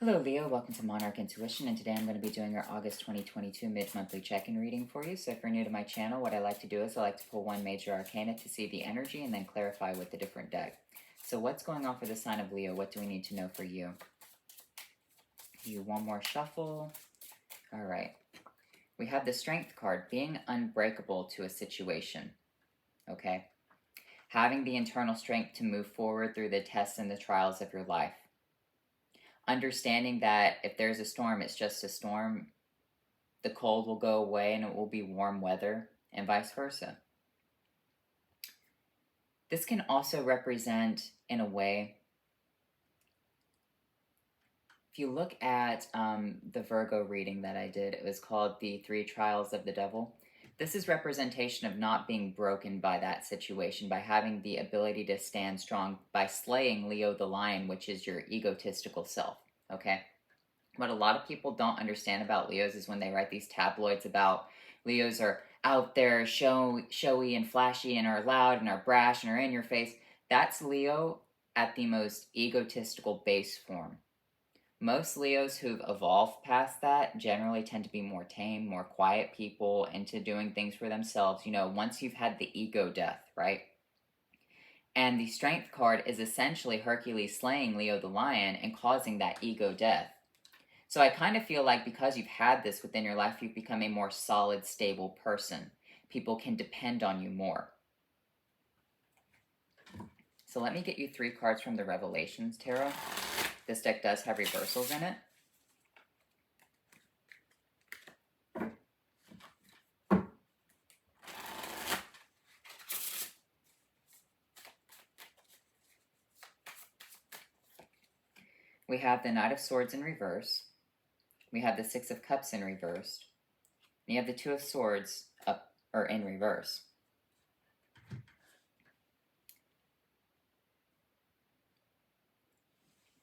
Hello Leo, welcome to Monarch Intuition, and today I'm going to be doing your August 2022 mid-monthly check-in reading for you. So if you're new to my channel, what I like to do is I like to pull one major arcana to see the energy and then clarify with a different deck. So what's going on for the sign of Leo? What do we need to know for you? You one more shuffle. All right. We have the Strength card, being unbreakable to a situation. Okay. Having the internal strength to move forward through the tests and the trials of your life. Understanding that if there's a storm, it's just a storm. The cold will go away and it will be warm weather, and vice versa. This can also represent, in a way, if you look at the Virgo reading that I did, it was called The Three Trials of the Devil. This is representation of not being broken by that situation, by having the ability to stand strong, by slaying Leo the lion, which is your egotistical self, okay? What a lot of people don't understand about Leos is when they write these tabloids about Leos are out there showy and flashy and are loud and are brash and are in your face. That's Leo at the most egotistical base form. Most Leos who've evolved past that generally tend to be more tame, more quiet people, into doing things for themselves. You know, once you've had the ego death, right? And the Strength card is essentially Hercules slaying Leo the lion and causing that ego death. So I kind of feel like because you've had this within your life, you've become a more solid, stable person. People can depend on you more. So let me get you 3 cards from the Revelations Tarot. This deck does have reversals in it. We have the Knight of Swords in reverse. We have the Six of Cups in reverse. And you have the Two of Swords up or in reverse.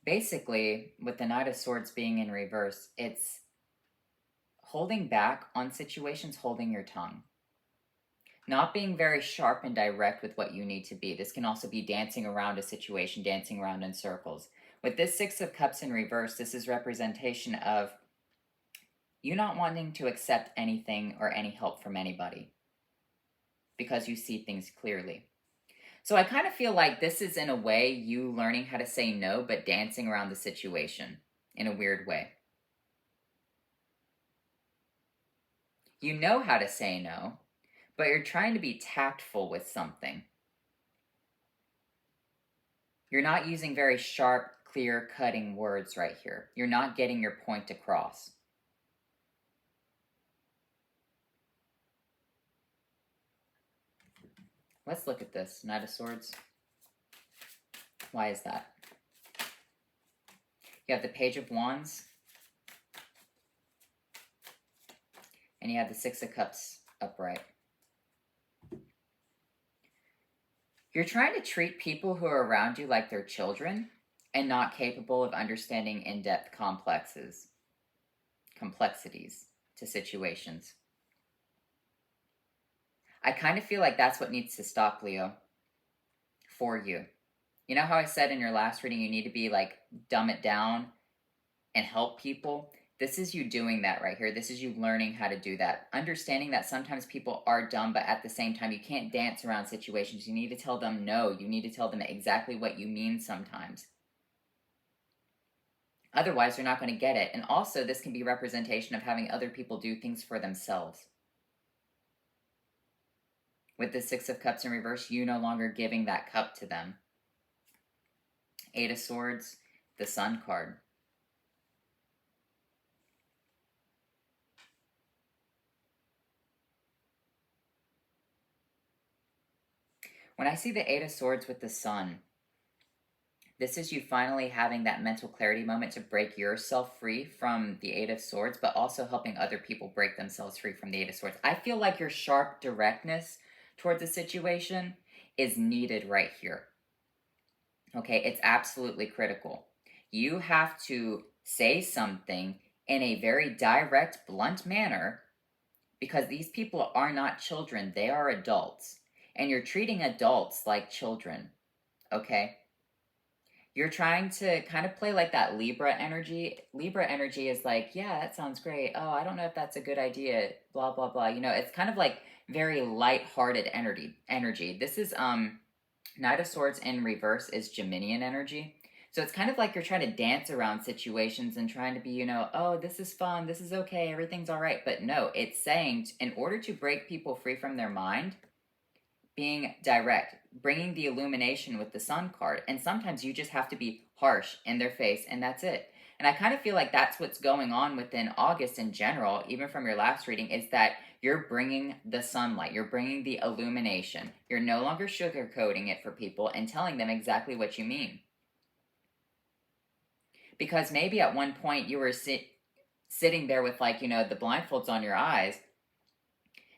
Basically, with the Knight of Swords being in reverse, it's holding back on situations, holding your tongue. Not being very sharp and direct with what you need to be. This can also be dancing around a situation, dancing around in circles. With this Six of Cups in reverse, this is representation of you not wanting to accept anything or any help from anybody because you see things clearly. So I kind of feel like this is, in a way, you learning how to say no, but dancing around the situation in a weird way. You know how to say no, but you're trying to be tactful with something. You're not using very sharp, clear-cutting words right here. You're not getting your point across. Let's look at this. Knight of Swords. Why is that? You have the Page of Wands. And you have the Six of Cups upright. You're trying to treat people who are around you like they're children and not capable of understanding in-depth complexities to situations. I kind of feel like that's what needs to stop, Leo, for you. You know how I said in your last reading you need to be like, dumb it down and help people? This is you doing that right here. This is you learning how to do that. Understanding that sometimes people are dumb, but at the same time, you can't dance around situations. You need to tell them no. You need to tell them exactly what you mean sometimes. Otherwise, they're not going to get it. And also, this can be representation of having other people do things for themselves. With the Six of Cups in reverse, you no longer giving that cup to them. Eight of Swords, the Sun card. When I see the Eight of Swords with the Sun, this is you finally having that mental clarity moment to break yourself free from the Eight of Swords, but also helping other people break themselves free from the Eight of Swords. I feel like your sharp directness towards the situation is needed right here. Okay, it's absolutely critical. You have to say something in a very direct, blunt manner because these people are not children, they are adults. And you're treating adults like children, okay? You're trying to kind of play like that Libra energy. Libra energy is like, yeah, that sounds great. Oh, I don't know if that's a good idea. Blah blah blah. You know, it's kind of like very light-hearted energy. This is Knight of Swords in reverse is Geminian energy. So it's kind of like you're trying to dance around situations and trying to be, oh, this is fun, this is okay, everything's all right. But no, it's saying in order to break people free from their mind, being direct, bringing the illumination with the sun card. And sometimes you just have to be harsh in their face, and that's it. And I kind of feel like that's what's going on within August in general, even from your last reading, is that you're bringing the sunlight, you're bringing the illumination. You're no longer sugarcoating it for people and telling them exactly what you mean. Because maybe at one point you were sitting there with, like, the blindfolds on your eyes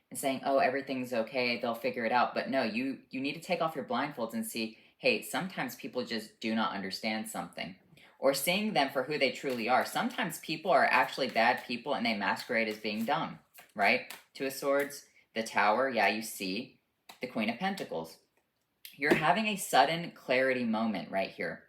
and saying, oh, everything's okay, they'll figure it out. But no, you need to take off your blindfolds and see, hey, sometimes people just do not understand something. Or seeing them for who they truly are. Sometimes people are actually bad people and they masquerade as being dumb, right? Two of Swords, the Tower, yeah, you see. The Queen of Pentacles. You're having a sudden clarity moment right here.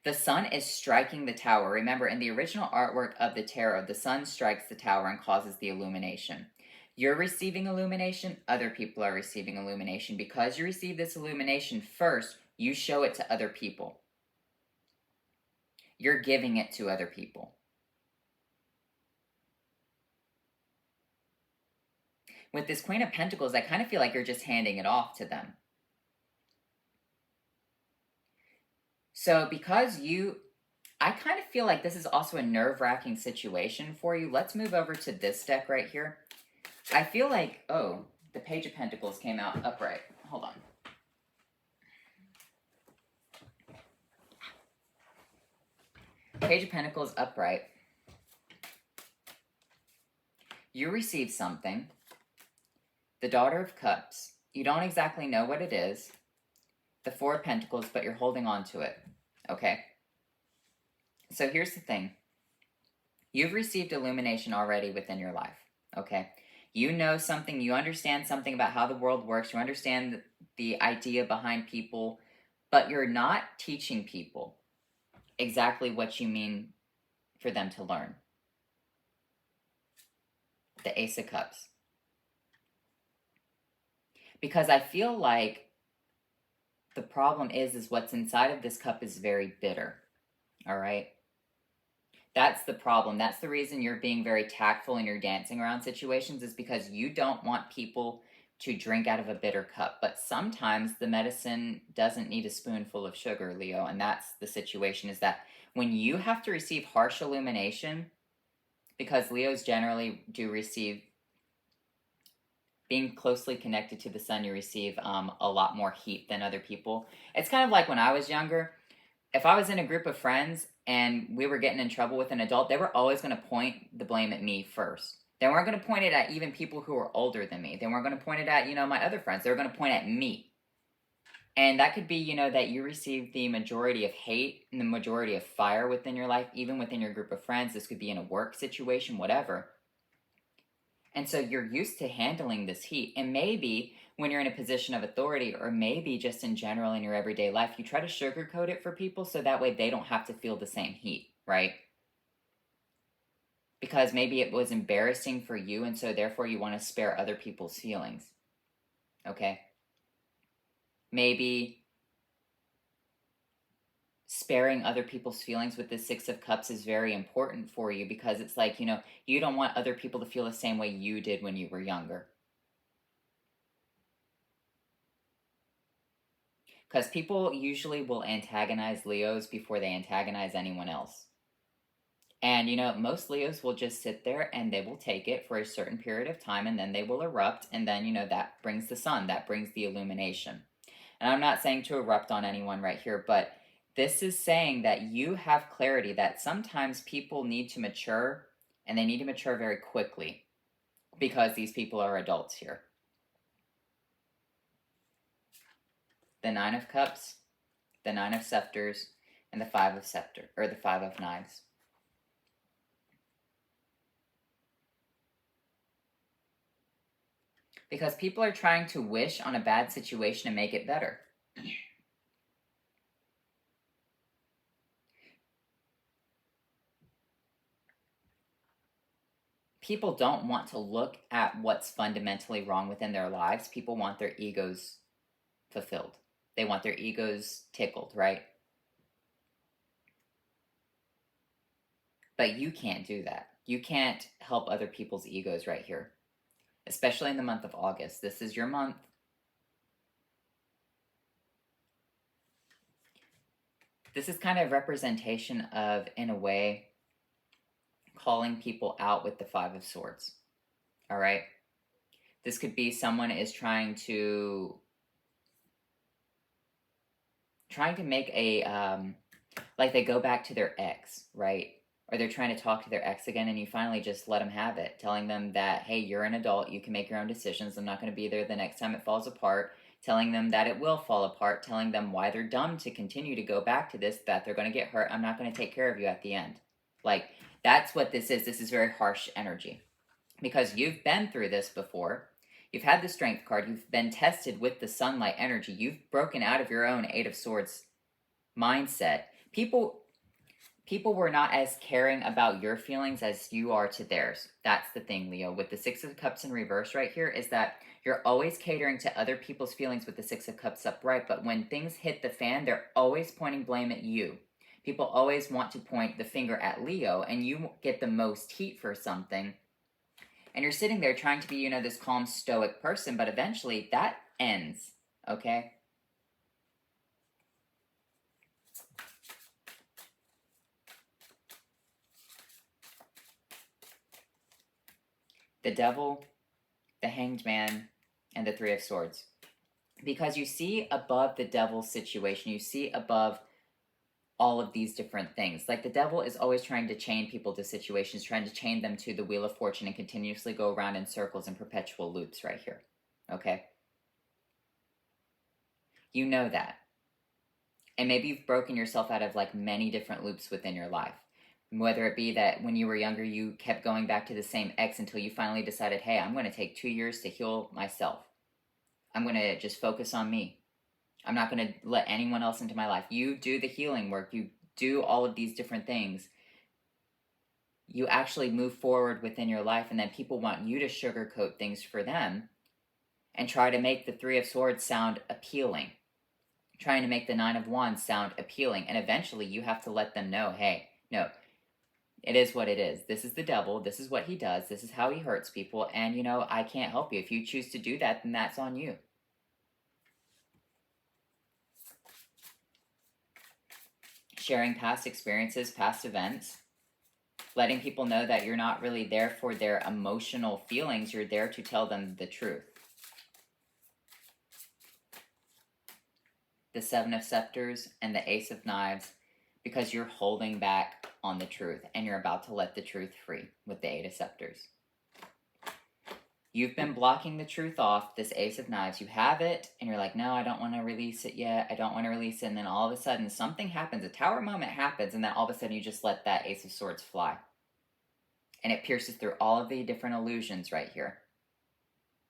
The sun is striking the tower. Remember, in the original artwork of the tarot, the sun strikes the tower and causes the illumination. You're receiving illumination, other people are receiving illumination. Because you receive this illumination first, you show it to other people. You're giving it to other people. With this Queen of Pentacles, I kind of feel like you're just handing it off to them. So because I kind of feel like this is also a nerve-wracking situation for you. Let's move over to this deck right here. I feel like, oh, the Page of Pentacles came out upright. Hold on. Page of Pentacles upright. You receive something. The Daughter of Cups. You don't exactly know what it is. The Four of Pentacles, but you're holding on to it. Okay? So here's the thing. You've received illumination already within your life. Okay? You know something. You understand something about how the world works. You understand the idea behind people. But you're not teaching people exactly what you mean for them to learn. The Ace of Cups. Because I feel like the problem is what's inside of this cup is very bitter. All right? That's the problem. That's the reason you're being very tactful in your dancing around situations, is because you don't want people to drink out of a bitter cup. But sometimes the medicine doesn't need a spoonful of sugar, Leo. And that's the situation, is that when you have to receive harsh illumination, because Leos generally do receive, being closely connected to the sun, you receive a lot more heat than other people. It's kind of like when I was younger. If I was in a group of friends and we were getting in trouble with an adult, they were always going to point the blame at me first. They weren't going to point it at even people who were older than me. They weren't going to point it at, my other friends. They were going to point at me. And that could be, that you receive the majority of hate and the majority of fire within your life, even within your group of friends. This could be in a work situation, whatever. And so you're used to handling this heat. And maybe when you're in a position of authority, or maybe just in general in your everyday life, you try to sugarcoat it for people so that way they don't have to feel the same heat, right? Because maybe it was embarrassing for you, and so therefore you want to spare other people's feelings. Okay? Maybe sparing other people's feelings with the Six of Cups is very important for you, because it's like, you don't want other people to feel the same way you did when you were younger. Because people usually will antagonize Leos before they antagonize anyone else. And, most Leos will just sit there and they will take it for a certain period of time, and then they will erupt, and then, that brings the sun, that brings the illumination. And I'm not saying to erupt on anyone right here, but this is saying that you have clarity that sometimes people need to mature, and they need to mature very quickly, because these people are adults here. The Nine of Cups, the Nine of Scepters, and the Five of Knives. Because people are trying to wish on a bad situation and make it better. people don't want to look at what's fundamentally wrong within their lives. People want their egos fulfilled. They want their egos tickled, right? But you can't do that. You can't help other people's egos right here, especially in the month of August. This is your month. This is kind of representation of, in a way, calling people out with the Five of Swords. All right? This could be someone is trying to make a like they go back to their ex, right? Or they're trying to talk to their ex again, and you finally just let them have it, telling them that, hey, you're an adult, you can make your own decisions, I'm not going to be there the next time it falls apart, telling them that it will fall apart, telling them why they're dumb to continue to go back to this, that they're going to get hurt, I'm not going to take care of you at the end. Like, that's what this is. This is very harsh energy. Because you've been through this before. You've had the Strength card. You've been tested with the sunlight energy. You've broken out of your own Eight of Swords mindset. People were not as caring about your feelings as you are to theirs. That's the thing, Leo. With the Six of Cups in reverse right here is that you're always catering to other people's feelings with the Six of Cups upright, but when things hit the fan, they're always pointing blame at you. People always want to point the finger at Leo, and you get the most heat for something. And you're sitting there trying to be, this calm, stoic person, but eventually that ends, okay? The Devil, the Hanged Man, and the Three of Swords. Because you see above the Devil's situation, you see above all of these different things. Like the Devil is always trying to chain people to situations, trying to chain them to the Wheel of Fortune and continuously go around in circles and perpetual loops right here. Okay? You know that. And maybe you've broken yourself out of like many different loops within your life. Whether it be that when you were younger, you kept going back to the same ex until you finally decided, hey, I'm going to take 2 years to heal myself. I'm going to just focus on me. I'm not going to let anyone else into my life. You do the healing work. You do all of these different things. You actually move forward within your life, and then people want you to sugarcoat things for them and try to make the Three of Swords sound appealing. Trying to make the Nine of Wands sound appealing. And eventually you have to let them know, hey, no, it is what it is. This is the devil. This is what he does. This is how he hurts people. And, I can't help you. If you choose to do that, then that's on you. Sharing past experiences, past events, letting people know that you're not really there for their emotional feelings. You're there to tell them the truth. The Seven of Scepters and the Ace of Knives, because you're holding back on the truth and you're about to let the truth free with the Eight of Scepters. You've been blocking the truth off, this Ace of Knives. You have it, and you're like, no, I don't want to release it yet. I don't want to release it. And then all of a sudden, something happens. A tower moment happens, and then all of a sudden, you just let that Ace of Swords fly. And it pierces through all of the different illusions right here.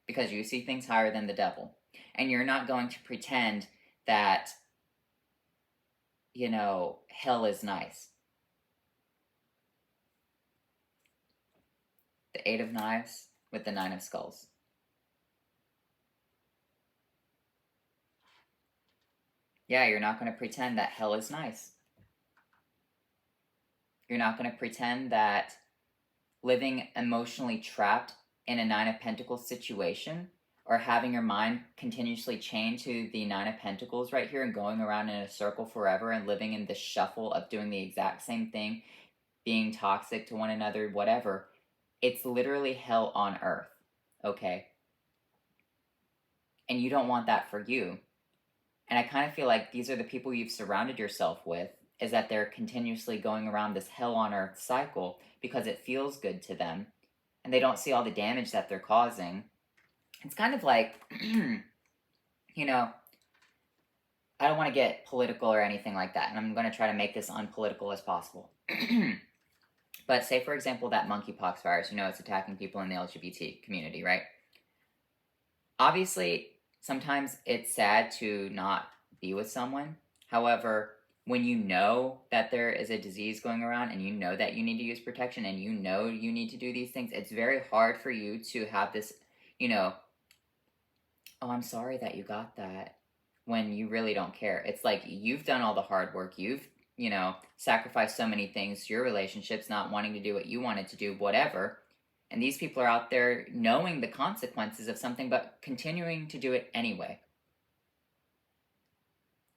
Because you see things higher than the devil. And you're not going to pretend that, hell is nice. The Eight of Knives with the Nine of Skulls. Yeah, you're not going to pretend that hell is nice. You're not going to pretend that living emotionally trapped in a Nine of Pentacles situation, or having your mind continuously chained to the Nine of Pentacles right here and going around in a circle forever and living in the shuffle of doing the exact same thing, being toxic to one another, whatever. It's literally hell on earth, okay? And you don't want that for you. And I kind of feel like these are the people you've surrounded yourself with, is that they're continuously going around this hell on earth cycle because it feels good to them. And they don't see all the damage that they're causing. It's kind of like, I don't want to get political or anything like that. And I'm going to try to make this unpolitical as possible. But say, for example, that monkeypox virus, it's attacking people in the LGBT community, right? Obviously, sometimes it's sad to not be with someone. However, when you know that there is a disease going around and you know that you need to use protection and you know you need to do these things, it's very hard for you to have this, you know, oh, I'm sorry that you got that, when you really don't care. It's like you've done all the hard work. You've, sacrificed so many things, your relationships, not wanting to do what you wanted to do, whatever. And these people are out there knowing the consequences of something, but continuing to do it anyway.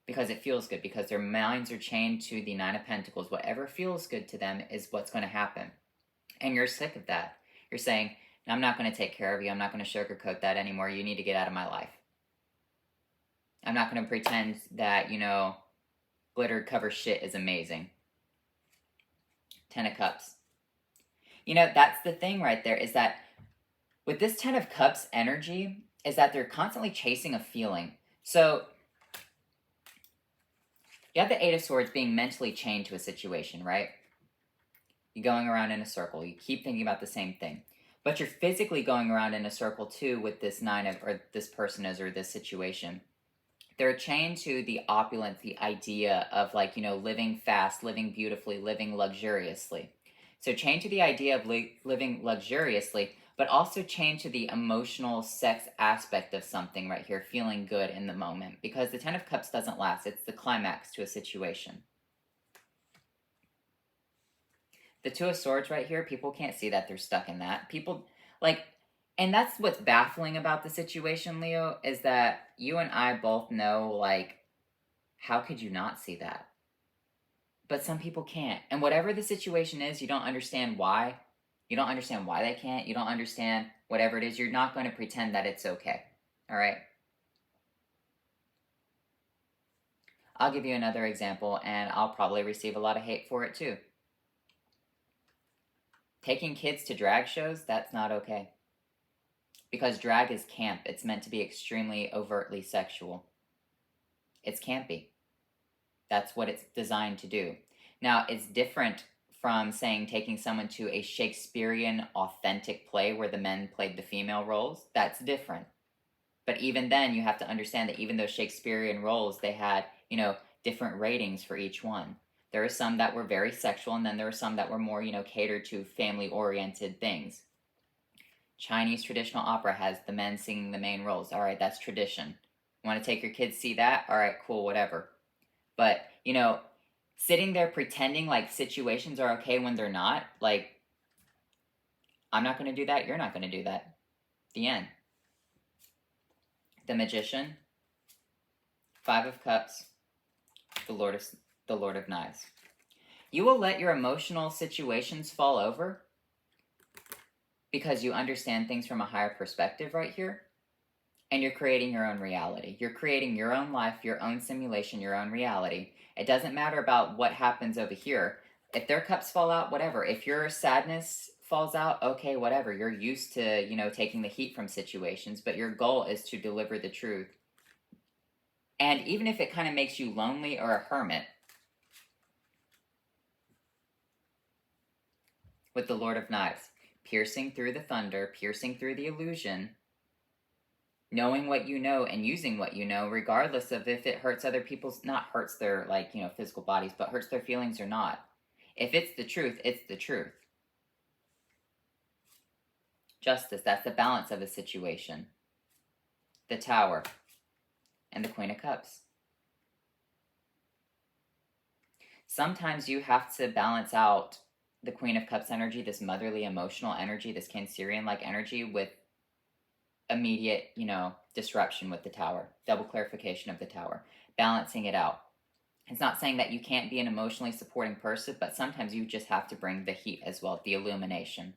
Because it feels good, because their minds are chained to the Nine of Pentacles. Whatever feels good to them is what's going to happen. And you're sick of that. You're saying, I'm not going to take care of you. I'm not going to sugarcoat that anymore. You need to get out of my life. I'm not going to pretend that, glitter cover shit is amazing. Ten of Cups. That's the thing right there, is that with this Ten of Cups energy, is that they're constantly chasing a feeling. So you have the Eight of Swords being mentally chained to a situation, right? You're going around in a circle. You keep thinking about the same thing. But you're physically going around in a circle too with this or this person is, or this situation. They're chained to the opulence, the idea of living fast, living beautifully, living luxuriously. So chained to the idea of living luxuriously, but also chained to the emotional sex aspect of something right here, feeling good in the moment. Because the Ten of Cups doesn't last. It's the climax to a situation. The Two of Swords right here, people can't see that they're stuck in that. People, and that's what's baffling about the situation, Leo, is that you and I both know, how could you not see that? But some people can't. And whatever the situation is, you don't understand why. You don't understand why they can't. You don't understand whatever it is. You're not going to pretend that it's okay. All right? I'll give you another example, and I'll probably receive a lot of hate for it too. Taking kids to drag shows, that's not okay. Because drag is camp. It's meant to be extremely overtly sexual. It's campy. That's what it's designed to do. Now, it's different from, saying, taking someone to a Shakespearean authentic play where the men played the female roles. That's different. But even then, you have to understand that even those Shakespearean roles, they had, different ratings for each one. There are some that were very sexual, and then there were some that were more, catered to family-oriented things. Chinese traditional opera has the men singing the main roles. All right, that's tradition. You want to take your kids see that? All right, cool, whatever. But, sitting there pretending like situations are okay when they're not, I'm not going to do that, you're not going to do that. The end. The Magician, Five of Cups, the Lord of Knives. You will let your emotional situations fall over because you understand things from a higher perspective right here, and you're creating your own reality. You're creating your own life, your own simulation, your own reality. It doesn't matter about what happens over here. If their cups fall out, whatever. If your sadness falls out, okay, whatever. You're used to, taking the heat from situations, but your goal is to deliver the truth. And even if it kind of makes you lonely or a hermit, with the Lord of Knives, piercing through the thunder, piercing through the illusion, knowing what you know and using what you know, regardless of if it hurts other people's, not hurts their, physical bodies, but hurts their feelings or not. If it's the truth, it's the truth. Justice, that's the balance of a situation. The Tower, and the Queen of Cups. Sometimes you have to balance out the Queen of Cups energy, this motherly emotional energy, this Cancerian-like energy, with immediate, disruption with the Tower. Double clarification of the Tower. Balancing it out. It's not saying that you can't be an emotionally supporting person, but sometimes you just have to bring the heat as well, the illumination.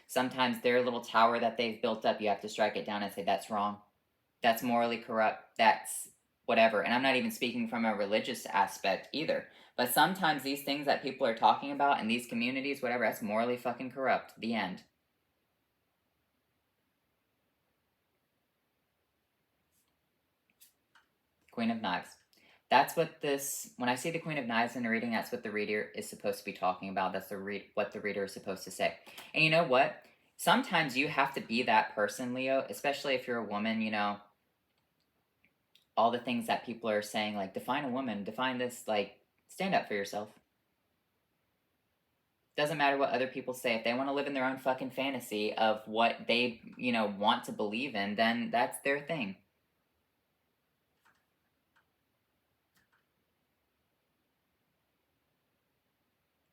Sometimes their little tower that they've built up, you have to strike it down and say, that's wrong. That's morally corrupt. That's whatever. And I'm not even speaking from a religious aspect either. But sometimes these things that people are talking about in these communities, whatever, that's morally fucking corrupt. The end. Queen of Knives. That's what when I see the Queen of Knives in a reading, that's what the reader is supposed to be talking about. That's what the reader is supposed to say. And you know what? Sometimes you have to be that person, Leo, especially if you're a woman, all the things that people are saying, define a woman, define this, Stand up for yourself. Doesn't matter what other people say. If they want to live in their own fucking fantasy of what they, want to believe in, then that's their thing.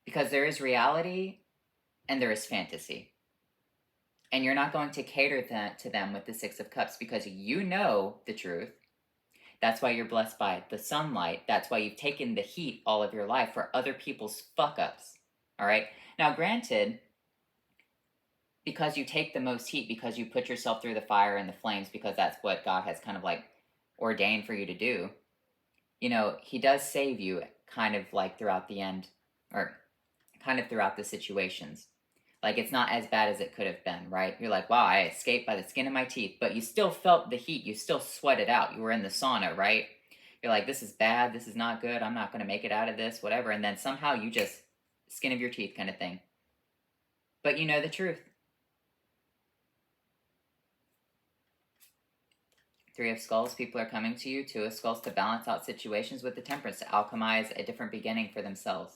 Because there is reality and there is fantasy. And you're not going to cater that to them with the Six of Cups because you know the truth. That's why you're blessed by the sunlight. That's why you've taken the heat all of your life for other people's fuck ups. All right? Now, granted, because you take the most heat, because you put yourself through the fire and the flames, because that's what God has kind of like ordained for you to do, He does save you kind of like throughout the end, or kind of throughout the situations. Like, it's not as bad as it could have been, right? You're like, wow, I escaped by the skin of my teeth, but you still felt the heat. You still sweated out. You were in the sauna, right? You're like, this is bad. This is not good. I'm not going to make it out of this, whatever. And then somehow you just, skin of your teeth kind of thing. But you know the truth. Three of Skulls, people are coming to you. Two of Skulls, to balance out situations with the Temperance, to alchemize a different beginning for themselves.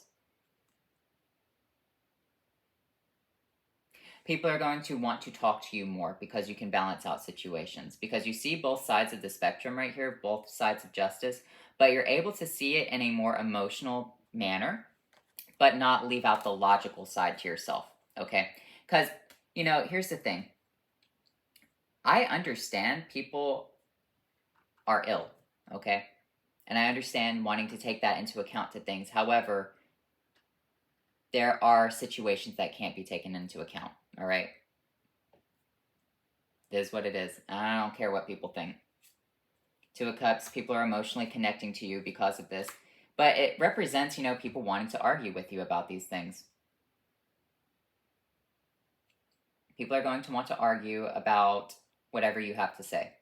People are going to want to talk to you more because you can balance out situations. Because you see both sides of the spectrum right here, both sides of justice, but you're able to see it in a more emotional manner, but not leave out the logical side to yourself, okay? Because, here's the thing. I understand people are ill, okay? And I understand wanting to take that into account to things. However, there are situations that can't be taken into account, all right? It is what it is. I don't care what people think. Two of Cups, people are emotionally connecting to you because of this. But it represents, people wanting to argue with you about these things. People are going to want to argue about whatever you have to say.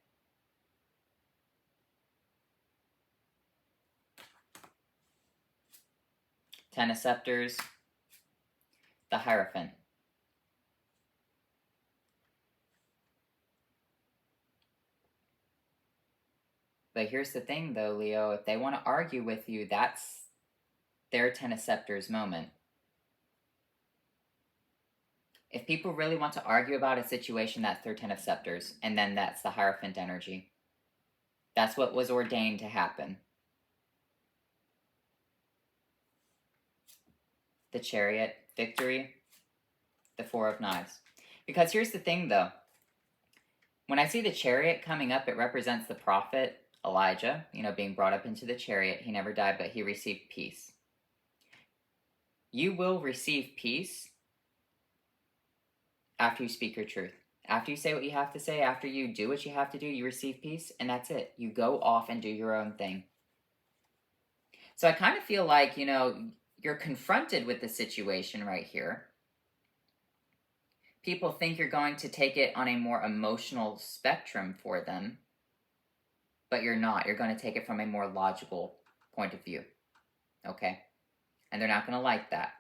Ten of Scepters, the Hierophant. But here's the thing, though, Leo. If they want to argue with you, that's their Ten of Scepters moment. If people really want to argue about a situation, that's their Ten of Scepters. And then that's the Hierophant energy. That's what was ordained to happen. The Chariot, victory, the Four of Knives. Because here's the thing, though. When I see the Chariot coming up, it represents the prophet Elijah, being brought up into the chariot. He never died, but he received peace. You will receive peace after you speak your truth. After you say what you have to say, after you do what you have to do, you receive peace, and that's it. You go off and do your own thing. So I kind of feel like, you're confronted with the situation right here. People think you're going to take it on a more emotional spectrum for them, but you're not. You're going to take it from a more logical point of view, okay? And they're not going to like that.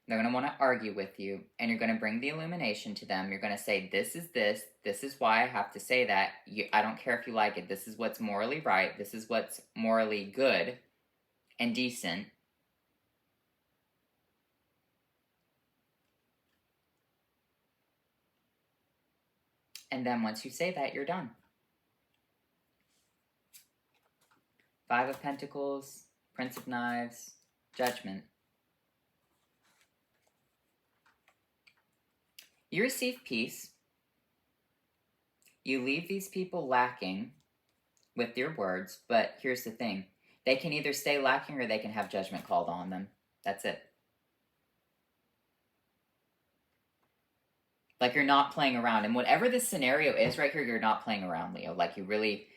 They're going to want to argue with you, and you're going to bring the illumination to them. You're going to say, this is why I have to say that. I don't care if you like it. This is what's morally right. This is what's morally good and decent. And then once you say that, you're done. Five of Pentacles, Prince of Knives, Judgment. You receive peace. You leave these people lacking with your words, but here's the thing. They can either stay lacking or they can have judgment called on them. That's it. Like, you're not playing around. And whatever this scenario is right here, you're not playing around, Leo. Like, you really,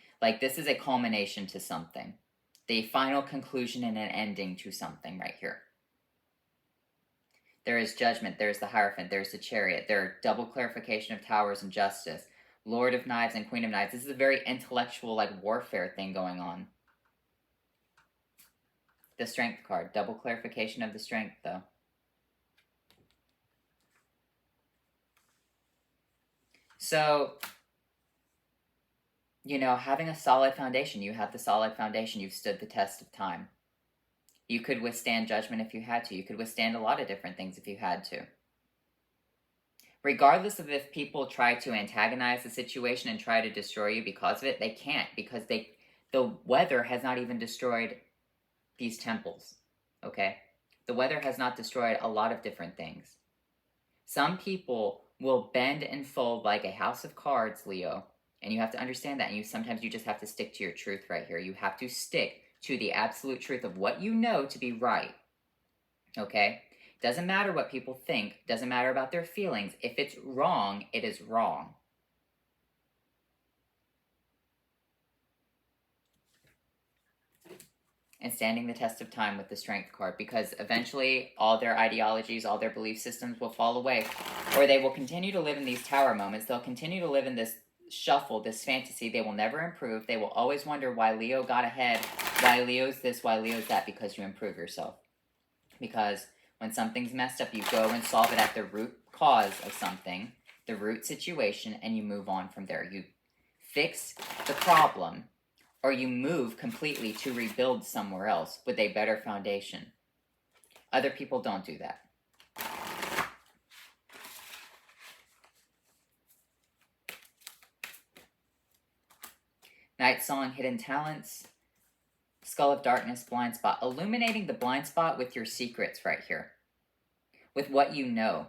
this is a culmination to something. The final conclusion and an ending to something right here. There is Judgment. There's the Hierophant. There's the Chariot. There are double clarification of Towers and Justice. Lord of Knives and Queen of Knives. This is a very intellectual, warfare thing going on. The Strength card. Double clarification of the Strength, though. So, having a solid foundation. You have the solid foundation. You've stood the test of time. You could withstand judgment if you had to. You could withstand a lot of different things if you had to. Regardless of if people try to antagonize the situation and try to destroy you because of it, they can't, because the weather has not even destroyed these temples, okay? The weather has not destroyed a lot of different things. Some people will bend and fold like a house of cards, Leo, and you have to understand that. And sometimes you just have to stick to your truth right here. You have to stick to the absolute truth of what you know to be right, okay? Doesn't matter what people think, doesn't matter about their feelings. If it's wrong, it is wrong. And standing the test of time with the Strength card, because eventually all their ideologies, all their belief systems will fall away, or they will continue to live in these tower moments. They'll continue to live in this shuffle, this fantasy. They will never improve. They will always wonder why Leo got ahead, why Leo's this, why Leo's that, because you improve yourself. Because when something's messed up, you go and solve it at the root cause of something, the root situation, and you move on from there. You fix the problem, or you move completely to rebuild somewhere else with a better foundation. Other people don't do that. Night Song, Hidden Talents, Skull of Darkness, Blind Spot. Illuminating the blind spot with your secrets right here. With what you know.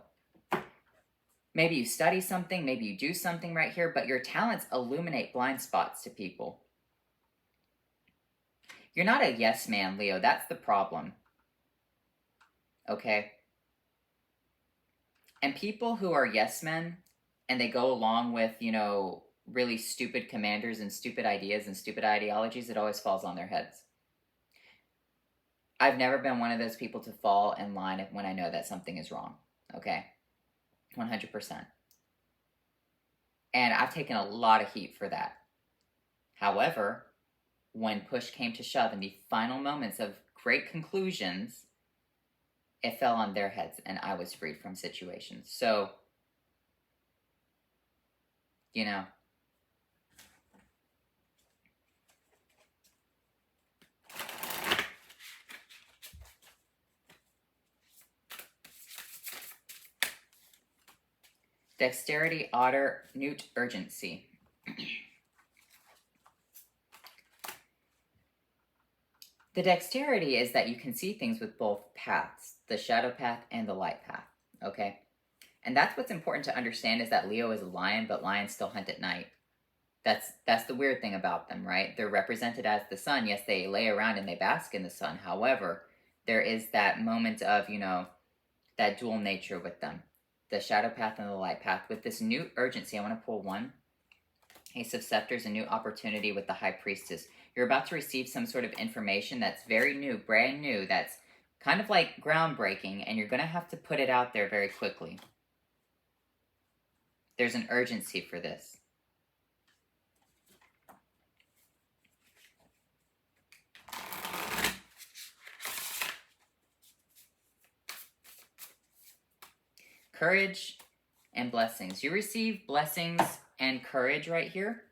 Maybe you study something, maybe you do something right here, but your talents illuminate blind spots to people. You're not a yes man, Leo. That's the problem. Okay? And people who are yes men, and they go along with, really stupid commanders and stupid ideas and stupid ideologies, it always falls on their heads. I've never been one of those people to fall in line when I know that something is wrong. Okay? 100%. And I've taken a lot of heat for that. However, when push came to shove in the final moments of great conclusions, it fell on their heads and I was freed from situations. So, Dexterity, Otter, Newt, Urgency. The dexterity is that you can see things with both paths, the shadow path and the light path, okay? And that's what's important to understand, is that Leo is a lion, but lions still hunt at night. That's the weird thing about them, right? They're represented as the sun. Yes, they lay around and they bask in the sun. However, there is that moment of, that dual nature with them. The shadow path and the light path. With this new urgency, I want to pull one. Ace of Scepters, a new opportunity with the High Priestess. You're about to receive some sort of information that's very new, brand new, that's kind of like groundbreaking, and you're going to have to put it out there very quickly. There's an urgency for this. Courage and blessings. You receive blessings and courage right here.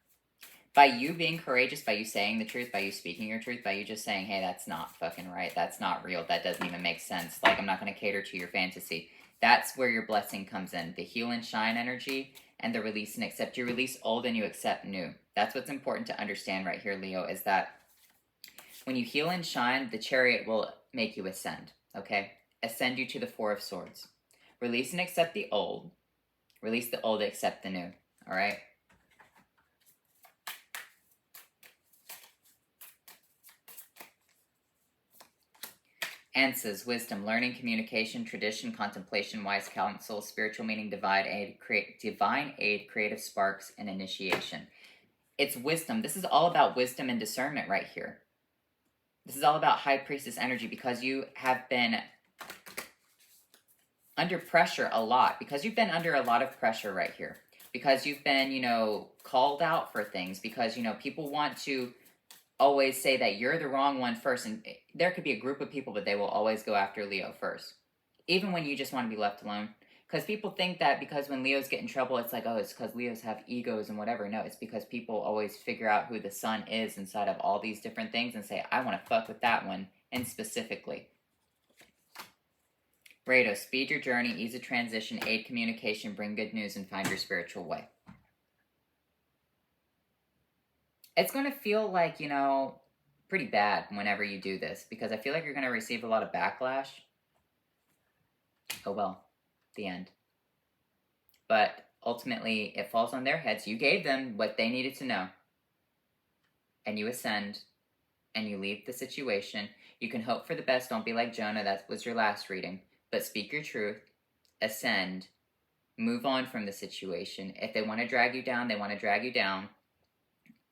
By you being courageous, by you saying the truth, by you speaking your truth, by you just saying, hey, that's not fucking right, that's not real, that doesn't even make sense, like, I'm not going to cater to your fantasy. That's where your blessing comes in. The heal and shine energy and the release and accept. You release old and you accept new. That's what's important to understand right here, Leo, is that when you heal and shine, the Chariot will make you ascend, okay? Ascend you to the Four of Swords. Release and accept the old. Release the old, accept the new, all right? Answers, wisdom, learning, communication, tradition, contemplation, wise counsel, spiritual meaning, divine aid, creative sparks, and initiation. It's wisdom. This is all about wisdom and discernment right here. This is all about High Priestess energy, because you have been under pressure a lot. Because you've been under a lot of pressure right here. Because you've been, called out for things. Because, people want to always say that you're the wrong one first, and there could be a group of people, but they will always go after Leo first, even when you just want to be left alone. Because people think that because when Leos get in trouble, it's like, oh, it's because Leos have egos and whatever. No, it's because people always figure out who the sun is inside of all these different things and say, I want to fuck with that one and specifically. Rado, speed your journey, ease a transition, aid communication, bring good news, and find your spiritual way. It's going to feel like, pretty bad whenever you do this, because I feel like you're going to receive a lot of backlash. Oh well, the end. But ultimately, it falls on their heads. You gave them what they needed to know. And you ascend, and you leave the situation. You can hope for the best. Don't be like Jonah. That was your last reading. But speak your truth. Ascend. Move on from the situation. If they want to drag you down, they want to drag you down.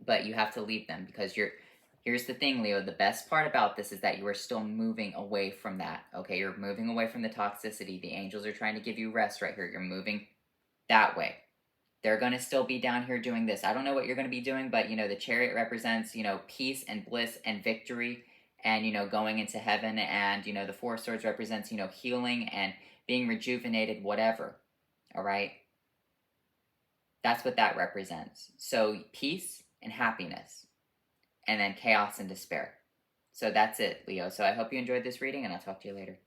But you have to leave them, because here's the thing, Leo. The best part about this is that you are still moving away from that. Okay, you're moving away from the toxicity. The angels are trying to give you rest right here. You're moving that way. They're going to still be down here doing this. I don't know what you're going to be doing, but, the chariot represents, peace and bliss and victory and, going into heaven. And, the four swords represents, healing and being rejuvenated, whatever. All right? That's what that represents. So peace and happiness, and then chaos and despair. So that's it, Leo. So I hope you enjoyed this reading, and I'll talk to you later.